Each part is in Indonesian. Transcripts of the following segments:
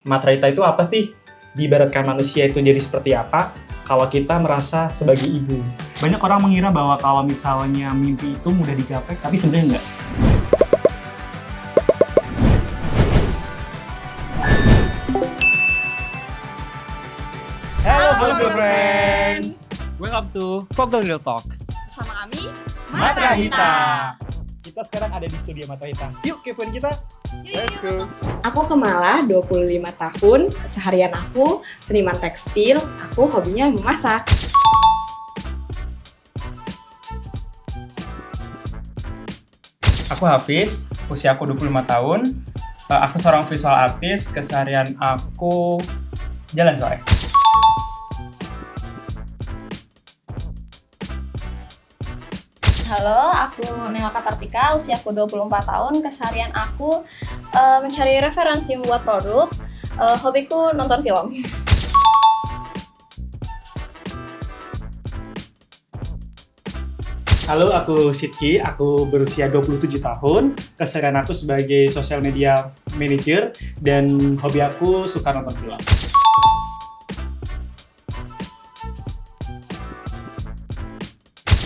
Matraita itu apa sih? Diibaratkan manusia itu jadi seperti apa kalau kita merasa sebagai ibu? Banyak orang mengira bahwa kalau misalnya mimpi itu mudah digapai, tapi sebenarnya enggak. Hello Vogel Friends! Welcome to Vogel Real Talk. Sama kami, Matrahita. Kita sekarang ada di studio Matrahita. Yuk kepoin kita. Let's go! Aku Kemala, 25 tahun, seharian aku seniman tekstil, aku hobinya memasak. Aku Hafiz, usia aku 25 tahun. Aku seorang visual artist, keseharian aku jalan sore. Halo, aku Nela Katartika, usia aku 24 tahun, keseharian aku mencari referensi membuat produk, hobiku nonton film. Halo, aku Sidki, aku berusia 27 tahun, keseharian aku sebagai social media manager, dan hobi aku suka nonton film.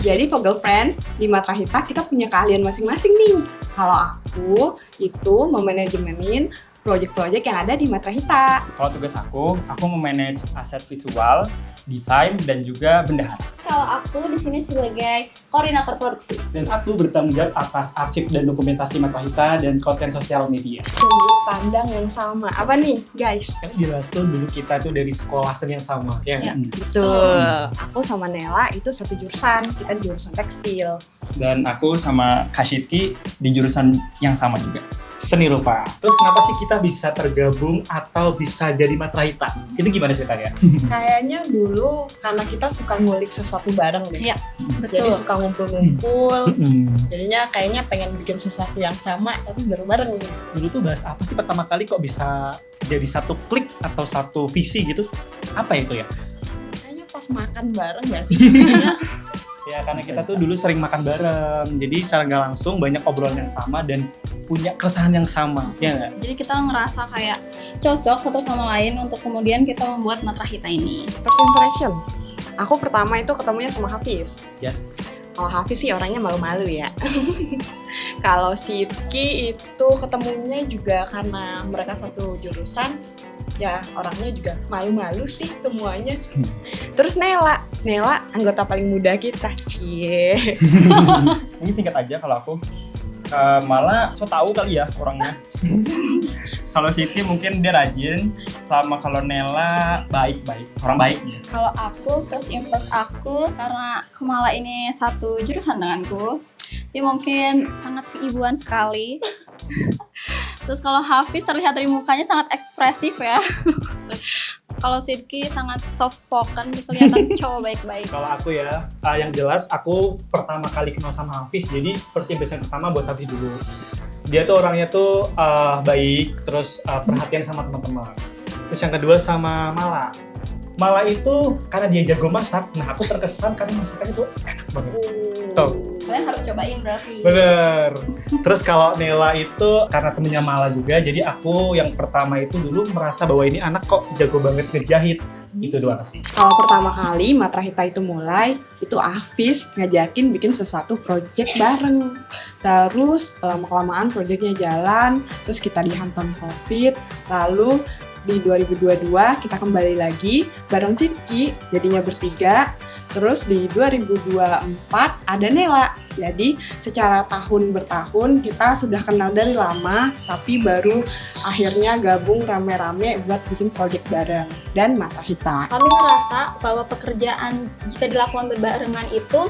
Jadi Vogel Friends, di Matrahita kita punya keahlian masing-masing nih. Kalau aku itu memanajemenin proyek-proyek yang ada di Matrahita. Kalau tugas aku memanage aset visual, desain, dan juga bendahara. Kalau aku di sini sebagai koordinator produksi. Dan aku bertanggung jawab atas arsip dan dokumentasi Matrahita dan konten sosial media. Sudut pandang yang sama. Apa nih guys? Kan jelas tuh dulu kita tuh dari sekolah seni yang sama, ya Ya. nggak? Betul. Aku sama Nela itu satu jurusan, kita di jurusan tekstil. Dan aku sama Kashitki di jurusan yang sama juga. Seni rupa. Terus kenapa sih kita bisa tergabung atau bisa jadi Matrahita? Itu gimana ceritanya? Kayaknya dulu karena kita suka ngulik sesuatu bareng deh. Iya, Jadi betul. suka ngumpul-ngumpul. Hmm. Jadinya kayaknya pengen bikin sesuatu yang sama tapi bareng-bareng. Dulu tuh bahas apa sih pertama kali kok bisa jadi satu klik atau satu visi gitu? Apa itu ya? Kayaknya pas makan bareng gak sih? Ya karena kita tuh dulu sering makan bareng, jadi secara nggak langsung banyak obrolan yang sama dan punya keresahan yang sama, ya nggak? Jadi kita ngerasa kayak cocok satu sama lain untuk kemudian kita membuat Matrahita ini. First impression. Aku pertama itu ketemunya sama Hafiz. Yes. Kalau Hafiz sih orangnya malu-malu ya. Kalau Sidki itu ketemunya juga karena mereka satu jurusan. Ya orangnya juga malu-malu sih semuanya. Terus Nela anggota paling muda kita. Cie. Ini singkat aja kalau aku. Malah so tahu kali ya orangnya. Kalau Siti mungkin dia rajin, sama kalau Nela baik-baik, orang baik dia. Kalau aku, first impress aku, karena Kemala ini satu jurusan denganku, dia mungkin sangat keibuan sekali. Terus kalau Hafiz terlihat dari mukanya sangat ekspresif ya. Kalau Sidki sangat soft spoken, kelihatan cowok baik-baik. Kalau aku ya, yang jelas aku pertama kali kenal sama Hafiz, jadi first impression pertama buat Hafiz dulu. Dia tuh orangnya tuh baik, terus perhatian sama teman-teman. Terus yang kedua sama Mala. Mala itu karena dia jago masak, nah aku terkesan karena masakannya tuh enak banget. Tuh. Kalian harus cobain berarti. Bener. Terus kalau Nela itu karena temennya Mala juga, jadi aku yang pertama itu dulu merasa bahwa ini anak kok jago banget ngejahit. Itu doang sih. Kalau pertama kali Matrahita itu mulai, itu Hafiz ngajakin bikin sesuatu project bareng. Terus lama-kelamaan projectnya jalan, terus kita dihantam COVID, lalu di 2022 kita kembali lagi bareng Sidki, jadinya bertiga. Terus di 2024 ada Nela. Jadi secara tahun bertahun kita sudah kenal dari lama, tapi baru akhirnya gabung rame-rame buat bikin project bareng dan Matrahita. Kami merasa bahwa pekerjaan jika dilakukan berbarengan itu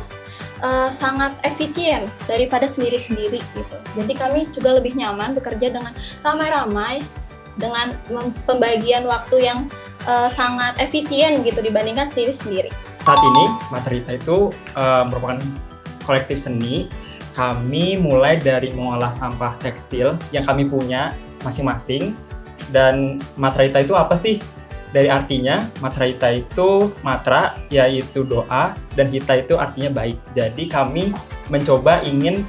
sangat efisien daripada sendiri-sendiri gitu. Jadi kami juga lebih nyaman bekerja dengan ramai-ramai, dengan pembagian waktu yang sangat efisien gitu dibandingkan sendiri-sendiri. Saat ini Matrahita itu merupakan kolektif seni. Kami mulai dari mengolah sampah tekstil yang kami punya masing-masing. Dan Matrahita itu apa sih? Dari artinya, Matrahita itu matra, yaitu doa, dan hita itu artinya baik. Jadi kami mencoba ingin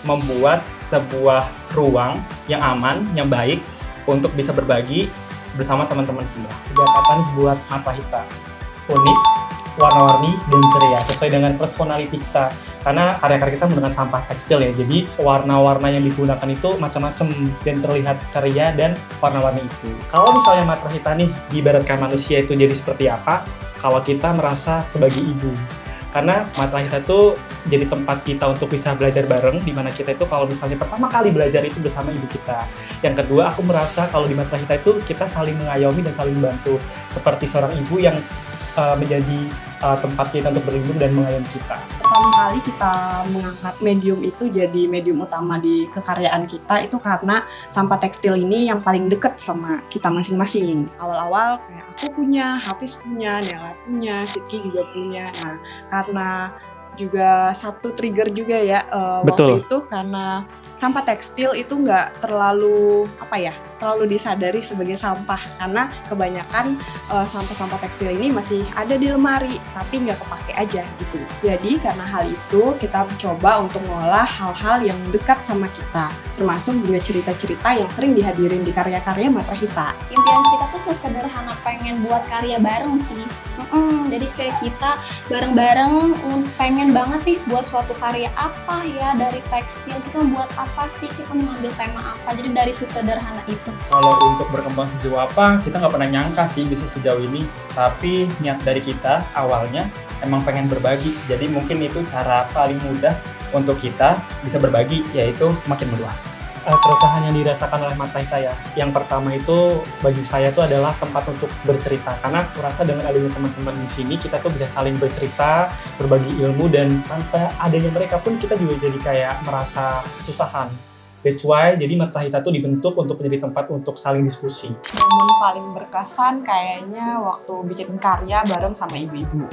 membuat sebuah ruang yang aman, yang baik, untuk bisa berbagi bersama teman-teman semua. 3 kata nih buat Matrahita. Unik, warna-warni, dan ceria. Sesuai dengan personality kita. Karena karya-karya kita menggunakan sampah tekstil ya. Jadi warna-warna yang digunakan itu macam-macam dan terlihat ceria dan warna-warni itu. Kalau misalnya Matrahita nih diibaratkan manusia itu jadi seperti apa? Kalau kita merasa sebagai ibu. Karena Matrahita itu jadi tempat kita untuk bisa belajar bareng, di mana kita itu kalau misalnya pertama kali belajar itu bersama ibu kita. Yang kedua, aku merasa kalau di Matrahita itu kita saling mengayomi dan saling membantu. Seperti seorang ibu yang menjadi tempat kita untuk berlindung dan mengayomi kita. Pertama kali kita mengangkat medium itu jadi medium utama di kekaryaan kita itu karena sampah tekstil ini yang paling dekat sama kita masing-masing. Awal-awal kayak aku punya, Hafiz punya, Nela punya, Sidki juga punya. Nah, karena juga satu trigger juga ya Betul. waktu itu karena sampah tekstil itu nggak terlalu terlalu disadari sebagai sampah karena kebanyakan sampah-sampah tekstil ini masih ada di lemari tapi nggak kepake aja gitu. Jadi karena hal itu kita coba untuk mengolah hal-hal yang dekat sama kita, termasuk juga cerita-cerita yang sering dihadirin di karya-karya Matrahita. Impian kita tuh sesederhana pengen buat karya bareng sih. Jadi kayak kita bareng-bareng pengen banget nih buat suatu karya apa ya dari tekstil, kita buat apa sih, kita mengambil tema apa, jadi dari sesederhana itu. Kalau untuk berkembang sejauh apa, kita nggak pernah nyangka sih bisa sejauh ini. Tapi niat dari kita awalnya emang pengen berbagi. Jadi mungkin itu cara paling mudah untuk kita bisa berbagi, yaitu semakin meluas. Keresahan yang dirasakan oleh Matrahita ya. Yang pertama itu bagi saya itu adalah tempat untuk bercerita. Karena aku rasa dengan adanya teman-teman di sini kita tuh bisa saling bercerita, berbagi ilmu, dan tanpa adanya mereka pun kita juga jadi kayak merasa kesusahan. That's why jadi Matrahita tuh dibentuk untuk menjadi tempat untuk saling diskusi. Momen paling berkesan kayaknya waktu bikin karya bareng sama ibu-ibu.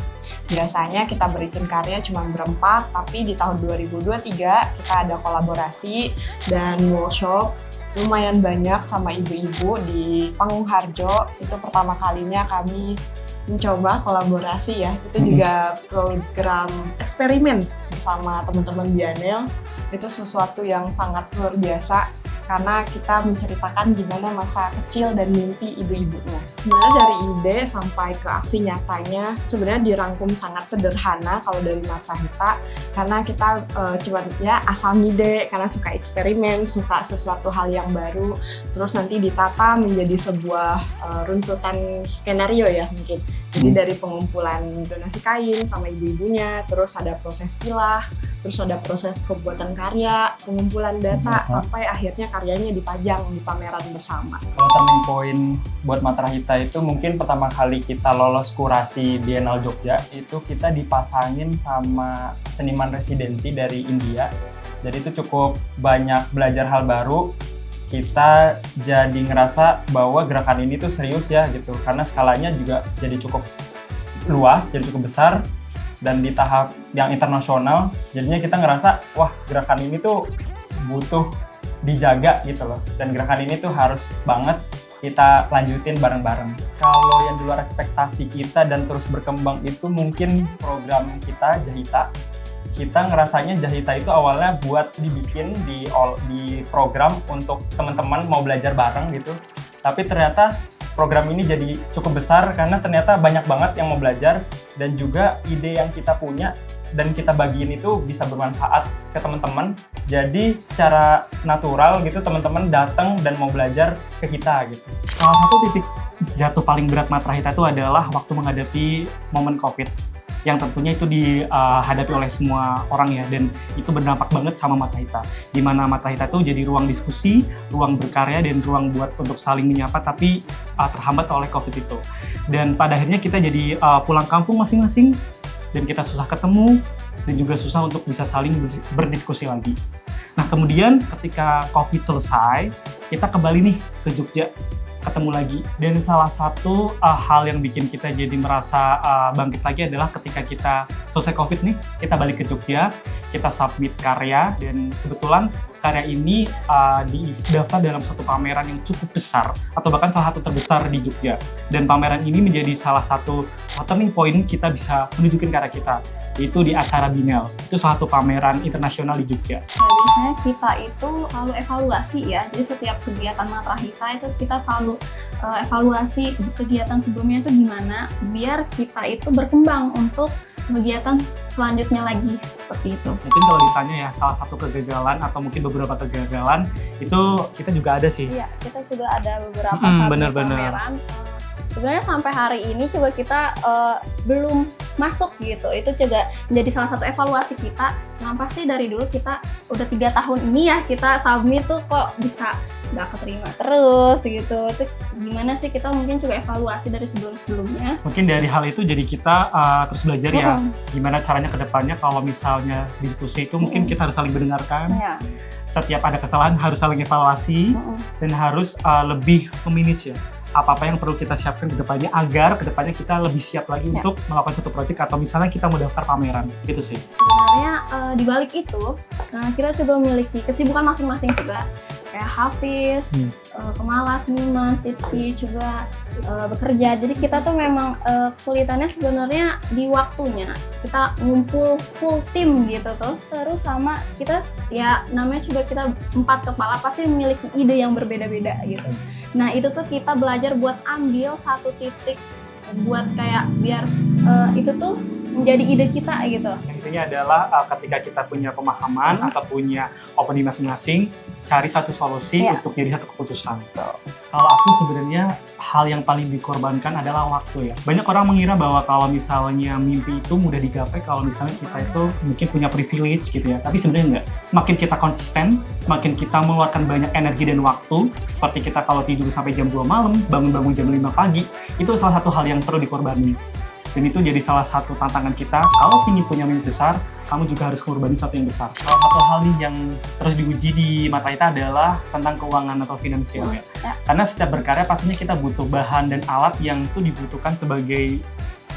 Biasanya kita bikin karya cuma berempat, tapi di tahun 2023 kita ada kolaborasi dan workshop lumayan banyak sama ibu-ibu di Panggung Harjo. Itu pertama kalinya kami mencoba kolaborasi ya. Itu juga program eksperimen bersama teman-teman Bianel. Itu sesuatu yang sangat luar biasa karena kita menceritakan gimana masa kecil dan mimpi ibu-ibunya. Sebenarnya dari ide sampai ke aksi nyatanya sebenarnya dirangkum sangat sederhana kalau dari Matrahita karena kita cuma ya asal ngide karena suka eksperimen, suka sesuatu hal yang baru, terus nanti ditata menjadi sebuah runtutan skenario ya mungkin. Jadi dari pengumpulan donasi kain sama ibu-ibunya, terus ada proses pilah, terus ada proses pembuatan karya, pengumpulan data, sampai akhirnya karyanya dipajang di pameran bersama. Kalau turning point buat Matrahita itu mungkin pertama kali kita lolos kurasi Biennale Jogja, itu kita dipasangin sama seniman residensi dari India. Jadi itu cukup banyak belajar hal baru. Kita jadi ngerasa bahwa gerakan ini tuh serius ya gitu, karena skalanya juga jadi cukup luas, jadi cukup besar, dan di tahap yang internasional, jadinya kita ngerasa wah gerakan ini tuh butuh dijaga gitu loh, dan gerakan ini tuh harus banget kita lanjutin bareng-bareng. Kalau yang di luar ekspektasi kita dan terus berkembang itu mungkin program kita Jahita. Kita ngerasanya Jahita itu awalnya buat dibikin di program untuk teman-teman mau belajar bareng gitu. Tapi ternyata program ini jadi cukup besar karena ternyata banyak banget yang mau belajar, dan juga ide yang kita punya dan kita bagiin itu bisa bermanfaat ke teman-teman. Jadi secara natural gitu teman-teman datang dan mau belajar ke kita gitu. Salah satu titik jatuh paling berat Matrahita itu adalah waktu menghadapi momen COVID. Yang tentunya itu dihadapi oleh semua orang ya, dan itu berdampak banget sama Matrahita. Di mana Matrahita itu jadi ruang diskusi, ruang berkarya, dan ruang buat untuk saling menyapa, tapi terhambat oleh COVID itu. Dan pada akhirnya kita jadi pulang kampung masing-masing, dan kita susah ketemu, dan juga susah untuk bisa saling berdiskusi lagi. Nah kemudian ketika COVID selesai, kita kembali nih ke Jogja, ketemu lagi. Dan salah satu hal yang bikin kita jadi merasa bangkit lagi adalah ketika kita selesai COVID nih, kita balik ke Jogja, kita submit karya, dan kebetulan karya ini didaftar dalam satu pameran yang cukup besar, atau bahkan salah satu terbesar di Jogja. Dan pameran ini menjadi salah satu turning point kita bisa menunjukin karya kita. itu di acara Binel. Itu salah satu pameran internasional di Jogja. Nah, biasanya kita itu selalu evaluasi ya. Jadi setiap kegiatan Matrahita itu kita selalu evaluasi kegiatan sebelumnya itu gimana biar kita itu berkembang untuk kegiatan selanjutnya lagi seperti itu. Mungkin kalau ditanya ya salah satu kegagalan atau mungkin beberapa kegagalan itu kita juga ada sih. Iya, kita juga ada beberapa bener-bener. pameran. Sebenarnya sampai hari ini juga kita belum masuk gitu. Itu juga menjadi salah satu evaluasi kita. Kenapa sih dari dulu kita udah 3 tahun ini ya kita submit tuh kok bisa nggak keterima terus gitu. Itu gimana sih kita mungkin juga evaluasi dari sebelum-sebelumnya. Mungkin dari hal itu jadi kita terus belajar ya gimana caranya ke depannya kalau misalnya diskusi itu mungkin kita harus saling mendengarkan. Ya. Setiap ada kesalahan harus saling evaluasi dan harus lebih memanage ya. Apa-apa yang perlu kita siapkan ke depannya agar ke depannya kita lebih siap lagi untuk melakukan satu proyek atau misalnya kita mau daftar pameran gitu sih. Sebenarnya di balik itu kita juga memiliki kesibukan masing-masing juga. Kayak Hafiz, Kemala, Seniman, Siti juga bekerja. Jadi kita tuh memang kesulitannya sebenarnya di waktunya. Kita ngumpul full tim gitu tuh. Terus sama kita ya namanya juga kita 4 kepala pasti memiliki ide yang berbeda-beda gitu. Nah itu tuh kita belajar buat ambil satu titik buat kayak biar itu tuh menjadi ide kita gitu. Yang intinya adalah ketika kita punya pemahaman atau punya opini masing-masing, cari satu solusi untuk jadi satu keputusan. Kalau aku sebenarnya hal yang paling dikorbankan adalah waktu ya. Banyak orang mengira bahwa kalau misalnya mimpi itu mudah digapai kalau misalnya kita itu mungkin punya privilege gitu ya. Tapi sebenarnya enggak. Semakin kita konsisten, semakin kita mengeluarkan banyak energi dan waktu, seperti kita kalau tidur sampai jam 2 malam, bangun-bangun jam 5 pagi, itu salah satu hal yang perlu dikorbankan. Dan itu jadi salah satu tantangan kita. Kalau ingin punya mimpi besar, kamu juga harus mengorbankan sesuatu yang besar. Salah satu hal nih yang terus diuji di Matrahita adalah tentang keuangan atau finansial ya. Karena setiap berkarya pastinya kita butuh bahan dan alat yang itu dibutuhkan sebagai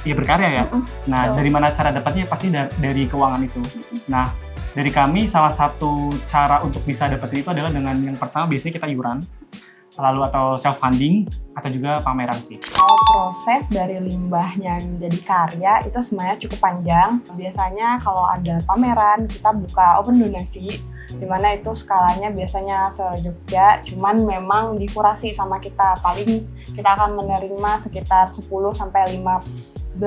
berkarya ya. Nah, dari mana cara dapatnya pasti dari keuangan itu. Nah, dari kami salah satu cara untuk bisa dapetin itu adalah dengan yang pertama biasanya kita iuran, lalu atau self funding atau juga pameran sih. Kalau proses dari limbahnya menjadi karya itu sebenarnya cukup panjang. Biasanya kalau ada pameran kita buka open donasi, dimana itu skalanya biasanya se-Jogja, cuman memang dikurasi sama kita. Paling kita akan menerima sekitar 10 sampai 15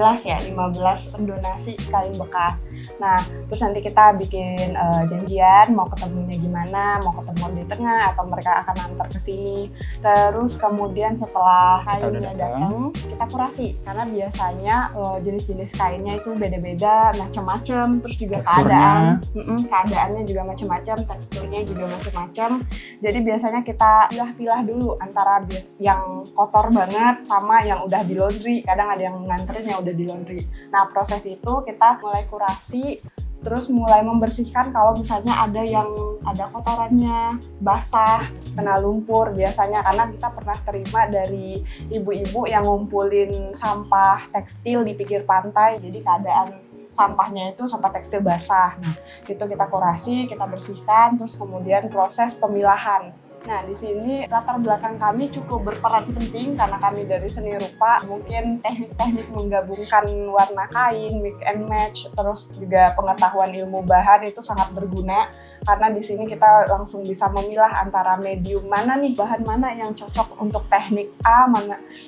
donasi kain bekas. Nah, terus nanti kita bikin janjian mau ketemunya gimana, mau ketemu di tengah atau mereka akan antar ke sini. Terus kemudian setelah kainnya datang, kita kurasi karena biasanya jenis-jenis kainnya itu beda-beda, macam-macam. Terus juga keadaannya juga macam-macam, teksturnya juga macam-macam. Jadi biasanya kita pilah-pilah dulu antara yang kotor banget sama yang udah di laundry. Kadang ada yang nganterin yang udah di laundry. Nah, proses itu kita mulai kurasi, terus mulai membersihkan kalau misalnya ada kotorannya basah, kena lumpur biasanya, karena kita pernah terima dari ibu-ibu yang ngumpulin sampah tekstil di pinggir pantai, jadi keadaan sampahnya itu sampah tekstil basah. Nah, itu kita kurasi, kita bersihkan, terus kemudian proses pemilahan. Nah, di sini latar belakang kami cukup berperan penting karena kami dari seni rupa. Mungkin teknik-teknik menggabungkan warna kain, mix and match, terus juga pengetahuan ilmu bahan itu sangat berguna karena di sini kita langsung bisa memilah antara medium mana nih, bahan mana yang cocok untuk teknik A,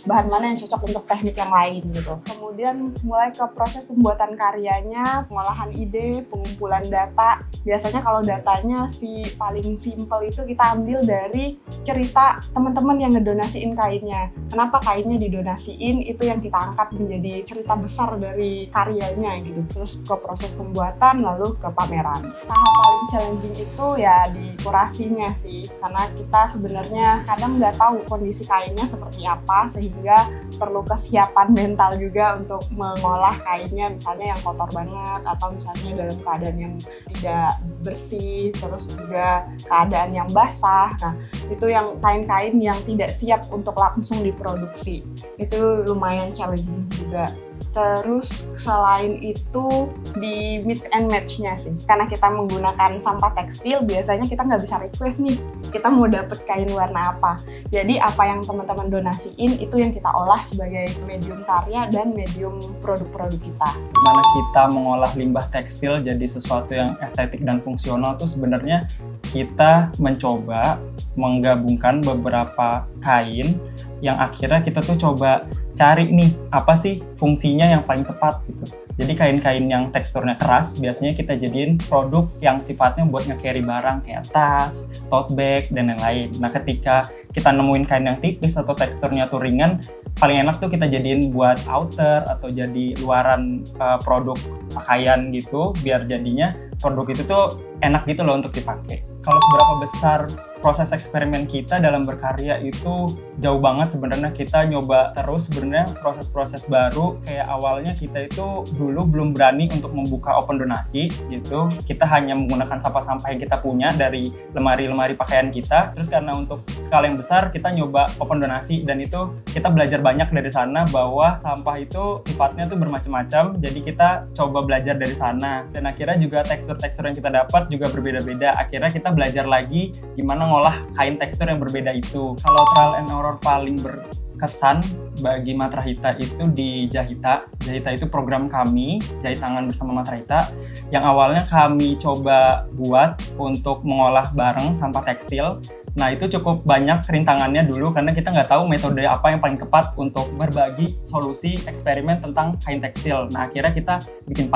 bahan mana yang cocok untuk teknik yang lain gitu. Kemudian mulai ke proses pembuatan karyanya, pengolahan ide, pengumpulan data. Biasanya kalau datanya paling simple itu kita ambil dari cerita teman-teman yang ngedonasiin kainnya. Kenapa kainnya didonasiin, itu yang kita angkat menjadi cerita besar dari karyanya gitu. Terus ke proses pembuatan, lalu ke pameran. Tahap paling challenging itu ya di kurasinya sih, karena kita sebenarnya kadang nggak tahu kondisi kainnya seperti apa, sehingga perlu kesiapan mental juga untuk mengolah kainnya, misalnya yang kotor banget atau misalnya dalam keadaan yang tidak bersih, terus juga keadaan yang basah. Nah, itu yang kain-kain yang tidak siap untuk langsung diproduksi. Itu lumayan challenging juga. Terus selain itu di mix and match-nya sih. Karena kita menggunakan sampah tekstil, biasanya kita nggak bisa request nih, kita mau dapet kain warna apa. Jadi apa yang teman-teman donasiin itu yang kita olah sebagai medium karya dan medium produk-produk kita. Gimana kita mengolah limbah tekstil jadi sesuatu yang estetik dan fungsional tuh sebenarnya kita mencoba menggabungkan beberapa kain yang akhirnya kita tuh coba cari nih apa sih fungsinya yang paling tepat gitu. Jadi kain-kain yang teksturnya keras biasanya kita jadiin produk yang sifatnya buat nge-carry barang kayak tas, tote bag, dan lain-lain. Nah ketika kita nemuin kain yang tipis atau teksturnya tuh ringan, paling enak tuh kita jadiin buat outer atau jadi luaran produk pakaian gitu, biar jadinya produk itu tuh enak gitu loh untuk dipakai. Kalau seberapa besar proses eksperimen kita dalam berkarya itu jauh banget sebenarnya. Kita nyoba terus sebenarnya proses-proses baru. Kayak awalnya kita itu dulu belum berani untuk membuka open donasi gitu. Kita hanya menggunakan sampah-sampah yang kita punya dari lemari-lemari pakaian kita. Terus karena untuk skala yang besar kita nyoba open donasi, dan itu kita belajar banyak dari sana bahwa sampah itu sifatnya tuh bermacam-macam. Jadi kita coba belajar dari sana, dan akhirnya juga tekstur-tekstur yang kita dapat juga berbeda-beda. Akhirnya kita belajar lagi gimana ngolah kain tekstur yang berbeda itu. Kalau trial and error paling berkesan bagi Matrahita itu di Jahita. Jahita itu program kami, jahit tangan bersama Matrahita, yang awalnya kami coba buat untuk mengolah bareng sampah tekstil. Nah itu cukup banyak rintangannya dulu karena kita nggak tahu metode apa yang paling tepat untuk berbagi solusi eksperimen tentang kain tekstil. Nah akhirnya kita bikin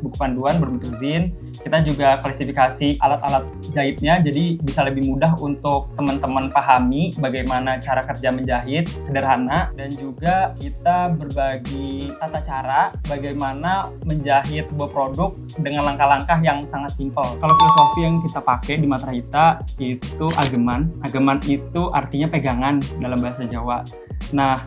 buku panduan berbentuk zin. Kita juga klasifikasi alat-alat jahitnya, jadi bisa lebih mudah untuk teman-teman pahami bagaimana cara kerja menjahit sederhana, dan juga kita berbagi tata cara bagaimana menjahit sebuah produk dengan langkah-langkah yang sangat simpel. Kalau filosofi yang kita pakai di Matrahita itu ageman. Ageman itu artinya pegangan dalam bahasa Jawa. Nah,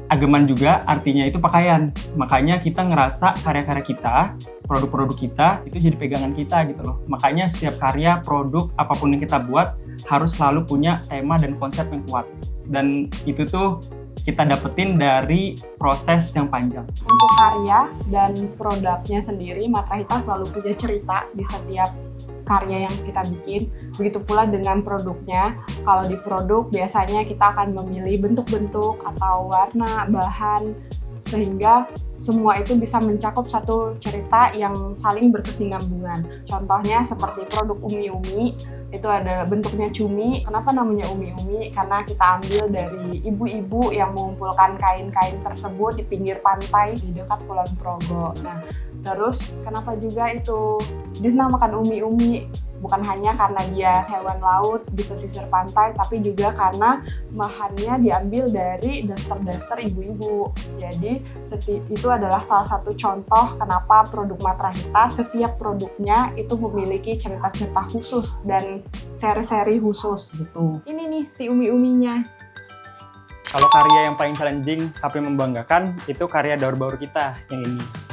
ageman juga artinya itu pakaian. Makanya kita ngerasa karya-karya kita, produk-produk kita itu jadi pegangan kita gitu loh. Makanya setiap karya, produk, apapun yang kita buat harus selalu punya tema dan konsep yang kuat. Dan itu tuh kita dapetin dari proses yang panjang. Untuk karya dan produknya sendiri, Matrahita selalu punya cerita di setiap karya yang kita bikin. Begitu pula dengan produknya. Kalau di produk biasanya kita akan memilih bentuk-bentuk atau warna, bahan, sehingga semua itu bisa mencakup satu cerita yang saling berkesinambungan. Contohnya seperti produk Umi-Umi, itu ada bentuknya cumi. Kenapa namanya Umi-Umi? Karena kita ambil dari ibu-ibu yang mengumpulkan kain-kain tersebut di pinggir pantai di dekat Kulon Progo. Nah, terus kenapa juga itu dinamakan Umi-Umi? Bukan hanya karena dia hewan laut di pesisir pantai, tapi juga karena bahannya diambil dari daster-daster ibu-ibu. Jadi itu adalah salah satu contoh kenapa produk Matrahita setiap produknya itu memiliki cerita-cerita khusus dan seri-seri khusus gitu. Ini nih si Umi-Uminya. Kalau karya yang paling challenging tapi membanggakan itu karya Daur Baur kita yang ini.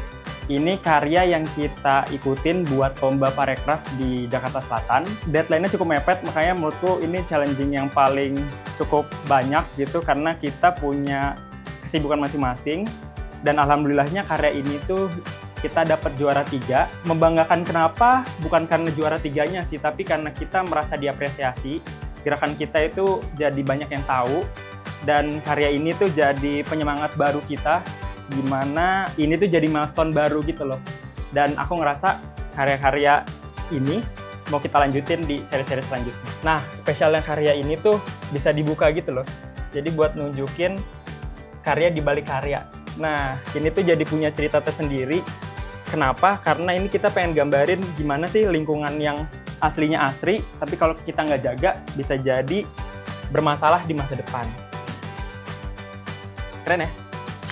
Ini karya yang kita ikutin buat lomba parekraf di Jakarta Selatan. Deadline-nya cukup mepet, makanya menurutku ini challenging yang paling cukup banyak gitu, karena kita punya kesibukan masing-masing. Dan alhamdulillahnya karya ini tuh kita dapat juara 3. Membanggakan kenapa? Bukan karena juara 3-nya sih, tapi karena kita merasa diapresiasi. Gerakan kita itu jadi banyak yang tahu, dan karya ini tuh jadi penyemangat baru kita, gimana ini tuh jadi milestone baru gitu loh. Dan aku ngerasa karya-karya ini mau kita lanjutin di seri-seri selanjutnya. Nah, spesialnya karya ini tuh bisa dibuka gitu loh. Jadi buat nunjukin karya di balik karya. Nah, ini tuh jadi punya cerita tersendiri. Kenapa? Karena ini kita pengen gambarin gimana sih lingkungan yang aslinya asri, tapi kalau kita nggak jaga bisa jadi bermasalah di masa depan. Keren ya?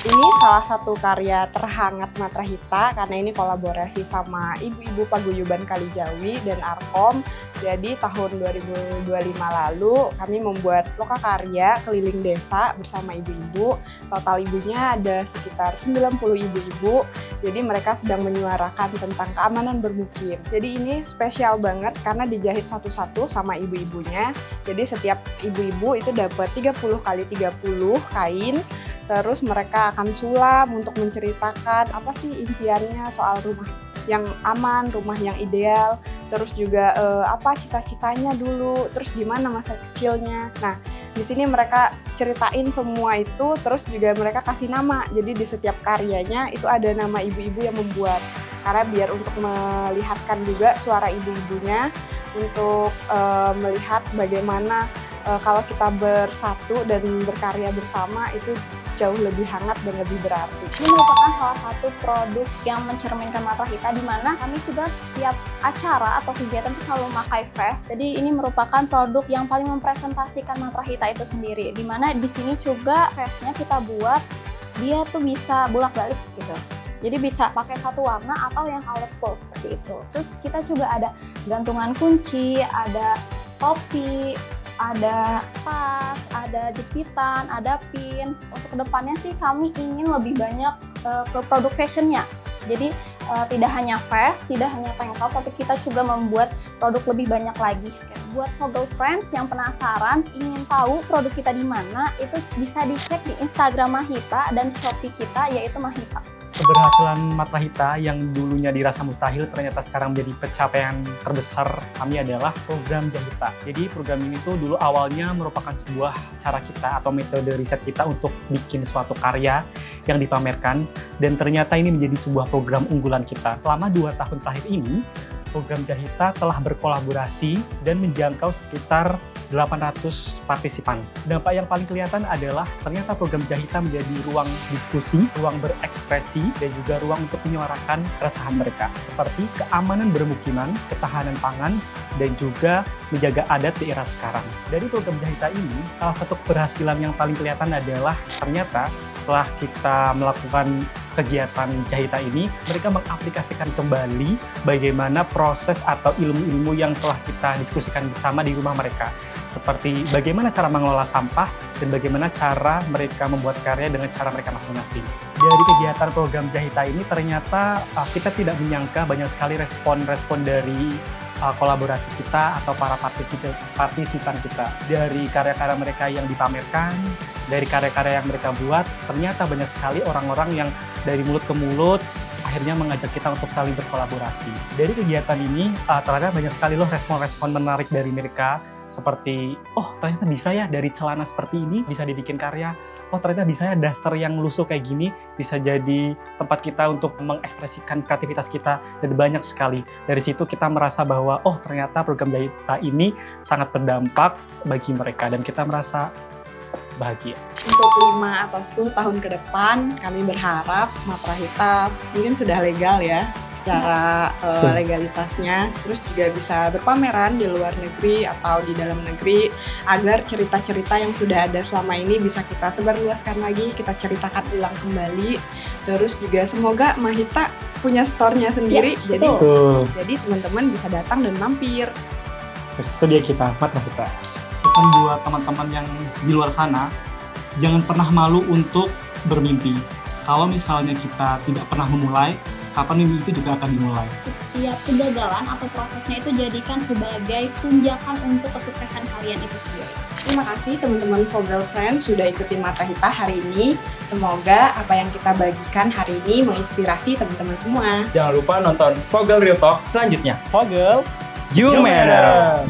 Ini salah satu karya terhangat Matrahita karena ini kolaborasi sama ibu-ibu paguyuban Kalijawi dan Arkom. Jadi tahun 2025 lalu kami membuat lokakarya keliling desa bersama ibu-ibu. Total ibunya ada sekitar 90 ibu-ibu. Jadi mereka sedang menyuarakan tentang keamanan bermukim. Jadi ini spesial banget karena dijahit satu-satu sama ibu-ibunya. Jadi setiap ibu-ibu itu dapat 30 x 30 kain. Terus mereka akan sulam untuk menceritakan apa sih impiannya soal rumah yang aman, rumah yang ideal, terus juga apa cita-citanya dulu, terus gimana masa kecilnya. Nah, di sini mereka ceritain semua itu, terus juga mereka kasih nama. Jadi di setiap karyanya itu ada nama ibu-ibu yang membuat. Karena biar untuk melihatkan juga suara ibu-ibunya, untuk melihat bagaimana kalau kita bersatu dan berkarya bersama itu jauh lebih hangat dan lebih berarti. Ini merupakan salah satu produk yang mencerminkan Matra Hita, di mana kami juga setiap acara atau kegiatan itu selalu memakai vest. Jadi ini merupakan produk yang paling mempresentasikan Matra Hita itu sendiri, di mana di sini juga vestnya kita buat dia tuh bisa bolak-balik gitu. Jadi bisa pakai satu warna atau yang colorful seperti itu. Terus kita juga ada gantungan kunci, ada topi, ada tas, ada jepitan, ada pin. Untuk kedepannya sih kami ingin lebih banyak ke produk fashionnya. Jadi tidak hanya vest, tidak hanya tank top, tapi kita juga membuat produk lebih banyak lagi. Buat Vogel Friends yang penasaran, ingin tahu produk kita di mana, itu bisa dicek di Instagram Mahita dan Shopee kita, yaitu Mahita. Keberhasilan Matra Hita yang dulunya dirasa mustahil ternyata sekarang menjadi pencapaian terbesar kami adalah program Jahita. Jadi program ini tuh dulu awalnya merupakan sebuah cara kita atau metode riset kita untuk bikin suatu karya yang dipamerkan, dan ternyata ini menjadi sebuah program unggulan kita. Selama 2 tahun terakhir ini, program Jahita telah berkolaborasi dan menjangkau sekitar 800 partisipan. Dampak yang paling kelihatan adalah ternyata program Jahita menjadi ruang diskusi, ruang berekspresi, dan juga ruang untuk menyuarakan keresahan mereka, seperti keamanan bermukiman, ketahanan pangan, dan juga menjaga adat di era sekarang. Dari program Jahita ini, salah satu keberhasilan yang paling kelihatan adalah ternyata setelah kita melakukan kegiatan Jahita ini, mereka mengaplikasikan kembali bagaimana proses atau ilmu-ilmu yang telah kita diskusikan bersama di rumah mereka. Seperti bagaimana cara mengelola sampah dan bagaimana cara mereka membuat karya dengan cara mereka masing-masing. Dari kegiatan program Jahita ini ternyata kita tidak menyangka banyak sekali respon-respon dari kolaborasi kita atau para partisipan kita. Dari karya-karya mereka yang dipamerkan, dari karya-karya yang mereka buat, ternyata banyak sekali orang-orang yang dari mulut ke mulut akhirnya mengajak kita untuk saling berkolaborasi. Dari kegiatan ini ternyata banyak sekali loh respon-respon menarik dari mereka, seperti oh ternyata bisa ya dari celana seperti ini bisa dibikin karya, oh ternyata bisa ya daster yang lusuh kayak gini bisa jadi tempat kita untuk mengekspresikan kreativitas kita, dan banyak sekali. Dari situ kita merasa bahwa oh ternyata program Jahita ini sangat berdampak bagi mereka dan kita merasa bahagia. Untuk 5 atau 10 tahun ke depan, kami berharap Matra Hita mungkin sudah legal ya secara legalitasnya, terus juga bisa berpameran di luar negeri atau di dalam negeri, agar cerita-cerita yang sudah ada selama ini bisa kita sebarluaskan lagi, kita ceritakan ulang kembali. Terus juga semoga Mahita punya store-nya sendiri, Ya, jadi teman-teman bisa datang dan mampir. Itu dia kita, Matra Hita. Pesan buat teman-teman yang di luar sana, jangan pernah malu untuk bermimpi. Kalau misalnya kita tidak pernah memulai, kapan mimpi itu juga akan dimulai. Setiap kegagalan atau prosesnya itu jadikan sebagai tunjakan untuk kesuksesan kalian itu sendiri. Terima kasih teman-teman Vogel Friends sudah ikuti Matra Hita hari ini. Semoga apa yang kita bagikan hari ini menginspirasi teman-teman semua. Jangan lupa nonton Vogel Real Talk selanjutnya. Vogel, You matter!